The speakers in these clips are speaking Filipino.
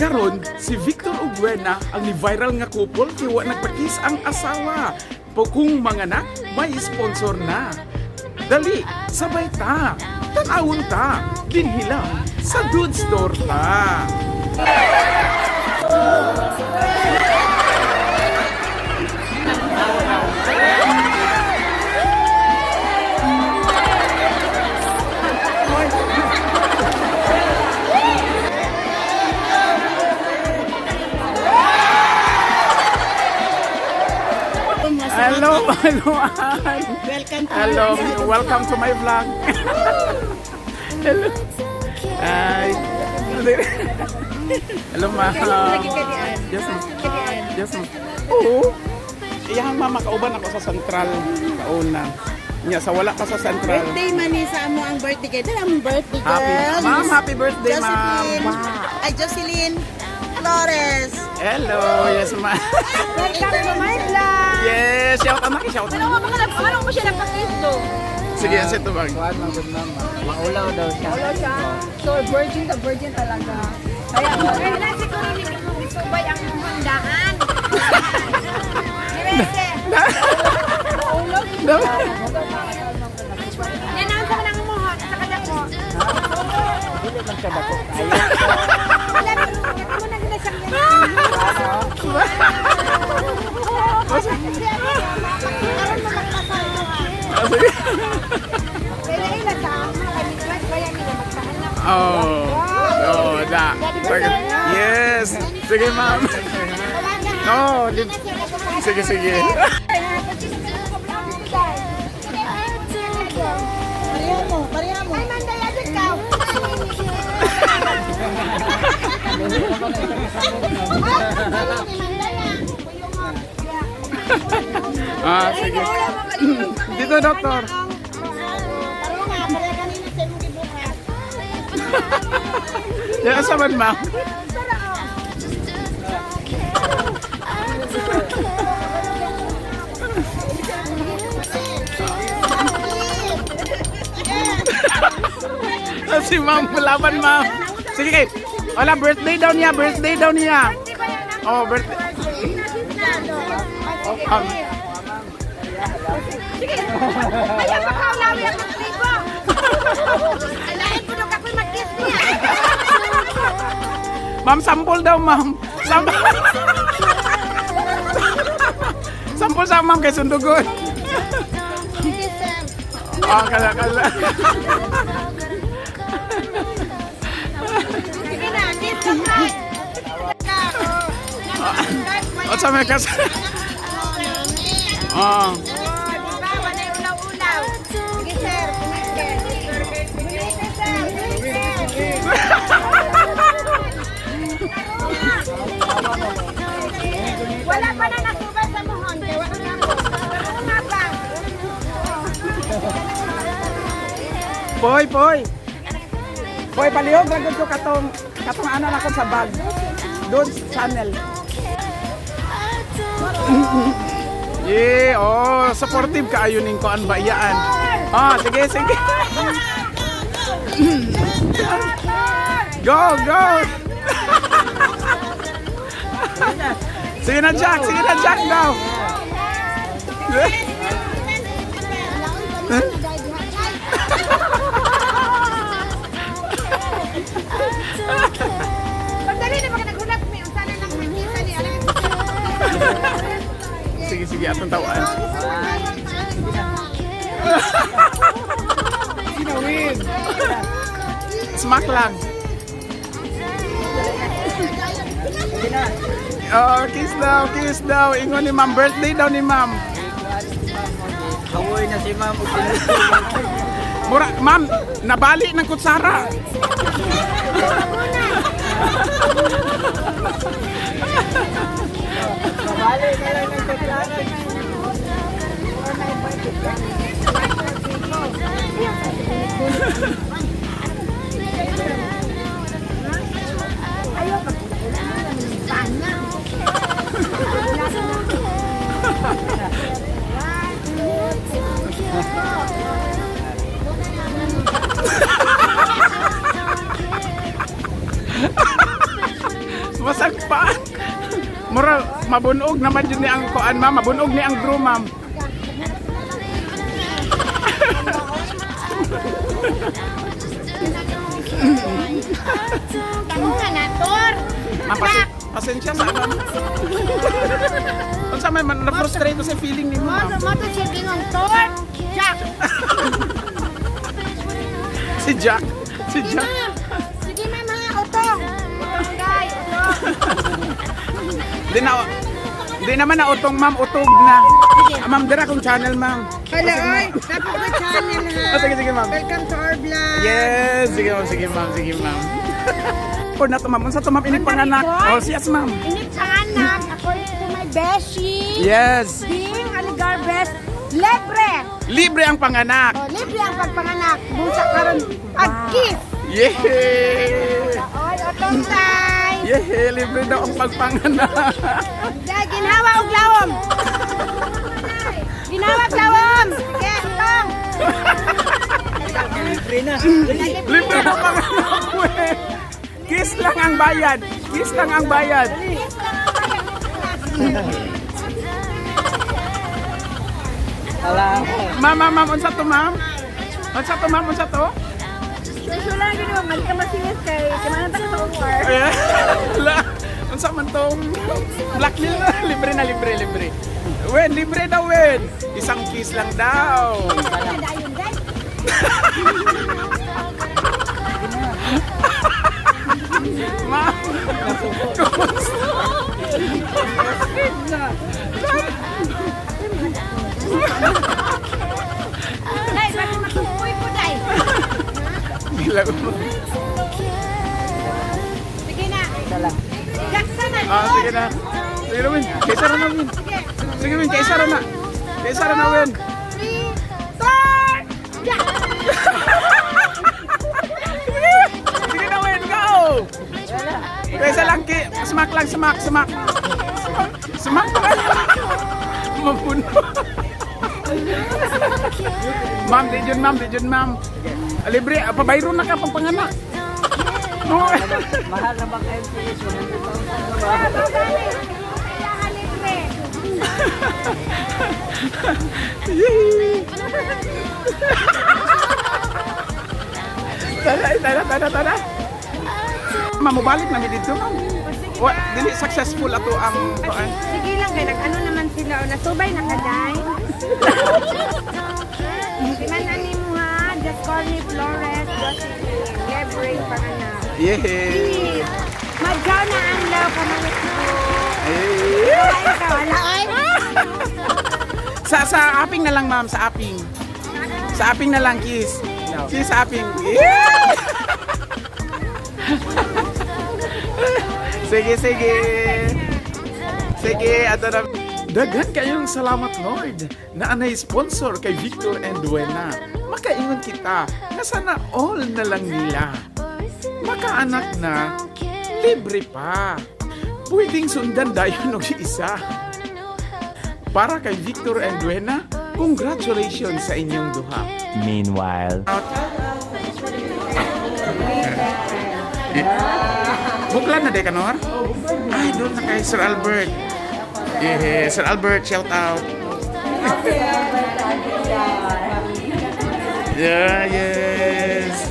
Karon si Victor ug Buena ang ni-viral nga couple kay wa nagpakis ang asawa. Kung manganak, may sponsor na. Dali, sabay ta. Tanawon ta. Dinhilang sa Dude Store ta. Hello, hello, welcome to my vlog. Hello. Hi. Hello, ma'am. Yes, ma'am. Yes, ma'am. Oo. Iyang mama, kauban ako sa Central. Kauna. Nya, sa wala pa sa Central. Birthday man ni sa amo ang birthday kay dala ang birthday girl. Happy, ma'am, happy birthday, ma'am. Wow. Ay, Jocelyn Flores. Hello, yes, ma'am. Welcome to my vlog. Yes, shout out na shout out. Ano mo siya nagpakis do? Sige, asit to bag. Maulaw daw siya. Wala siya. So, virgin talaga. Kaya, wala siguro ni Subay ang handaan. Nirese. Maulog. Yan ang sa kanang muhon, sa kanang mo. Hindi man siya dako. Wala mo na sila siyang yan. Aron mo magpasal mo ha. Kaya ilan sa mga kami kaya nila magpahanap. Oh, da. Yes. Sige, ma'am. No, sige, sige. Maria mo. Ay, mandaya din ka. Sige. Dito, doktor. Yan sa man, ma'am. Si ma'am, laban, ma'am. Sige, kay. Wala, birthday daw niya. Oh, birthday. Sige. Ayaw pa ka ulawi ang magtribo. Alain po nung ako'y mag-kiss niya. Ma'am, sample daw, ma'am. Sample sa ma'am kay sundugon. Oh, kala. Sige na, kiss ka pa. O, sa may kas... Oh. Wala pa na nasubay sa muhon. Kaya wala na po. Ano nga ba? Poy, palihog ragod ko katong ano na ko sa bag. Doon channel. Yeah, oh, supportive ka ayunin ko an ba iyaan. Ah, sige. Go. Sige na, Jack, go. Pagdali na baka naghulap mo yung sana nang makita ni Alan. Sige, atong tawaan. Sinawin. Smack lang. Oh, kiss daw. Ingon ni ma'am, birthday daw ni ma'am. Hawoy na si ma'am. Mura, ma'am, nabali ng kutsara. Nabali ka lang ng kutsara. Masagpa. Mura mabunog naman yun ni ang kuan ma'am, mabunog ni ang groom ma'am. Kamu nga nator. Ma'am, pasensya sa ma'am. Unsa may man na-frustrate sa feeling ni ma'am. Moto siya ginong tor. Jack. Si Jack. Si Sige Jack. ma'am. Sige ma'am mga utong. Utong guys. Di naman na utong ma'am, utog na. Ah, ma'am, dira kong channel ma'am. Hello, oy. Dapat ko channel ha. Sige ma'am. Welcome to our vlog. Yes, sige ma'am, sige ma'am, sige ma'am. Or na to ma'am, unsa to ma'am ini panganak? Oh, yes ma'am. Ini panganak according to my beshi. Yes. Being aligar best. Libre. Libre ang panganak. O, libre ang pagpanganak. Busa karon ag-gift. Yehey! Oy, otong tay. Yehey, libre daw ang pagpanganak. Dahil ginawa og lawom. Ginawa og lawom. Sige, utong. Libre na. Libre ang panganak, we. Kiss lang ang bayad. Kiss lang ang bayad. Ala. Ma'am, unsa to ma'am? Unsa to ma'am, unsa to? Susula gino, mali ka masingit kay kamana ta sa war. Ayan. Wala. Unsa man tong blackmail na? Libre na, libre. Wen, libre daw, Wen. Isang kiss lang daw. Dayon guys. Ma'am, kumusta? Dai, bakit matukoy ko dai? Gila ko. Sige na. Dala. Jaksa na. Sige na. Sige na, Wen. Kaisa ra na, Wen. Sige. Sige, Wen. Kaisa ra na. Kaisa ra na, Wen. 3, 4. Ya. Sige na, Wen. Go! Kaisa lang, smack lang, smack. Smack lang. Mapuno. Ma'am, di dyan, ma'am. Libre, pabayro na ka pang panganak. No. Mahal na bang MPS? 100,000 na ba? Kailangan libre. Tara. Ma'am, mabalik na mi dito, ma'am. Dili successful ato ang kuan. Sige lang kay nag-ano naman sila o nasubay na kaday. Si man ani mo ha, just call me Flores Josephine. Libre panganak. Yehey. Please, madyaw na ang law ka mga Eh. Ay, ka wala ay. Sa aping na lang, ma'am, sa aping. Sa aping na lang, kiss. Kiss sa aping. Yeah! Sige, ato na. Daghan kayong salamat, Lord, na anay sponsor kay Victor and Duena. Makaingon kita na sana all na lang nila. Makaanak na, libre pa. Pwedeng sundan dayon og isa. Para kay Victor and Duena, congratulations sa inyong duha. Meanwhile. Buklan na day kanor? Ay, doon na kay Sir Albert. Sir Albert, shout out. Yeah, yes.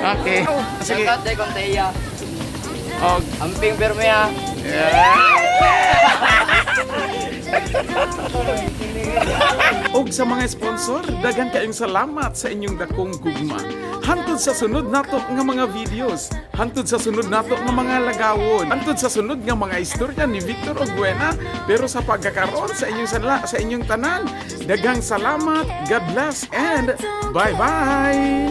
Okay. Sige. Shoutout day kong Teya. Og, Amping Bermea. og sa mga sponsor, daghan kayong salamat sa inyong dakong gugma. Hantod sa sunod nato nga mga videos, hantod sa sunod nato nga mga lagawon, hantod sa sunod nga mga istorya ni Victor og Buena. Pero sa pagkakaroon sa inyong tanan, daghang salamat, God bless, and bye-bye!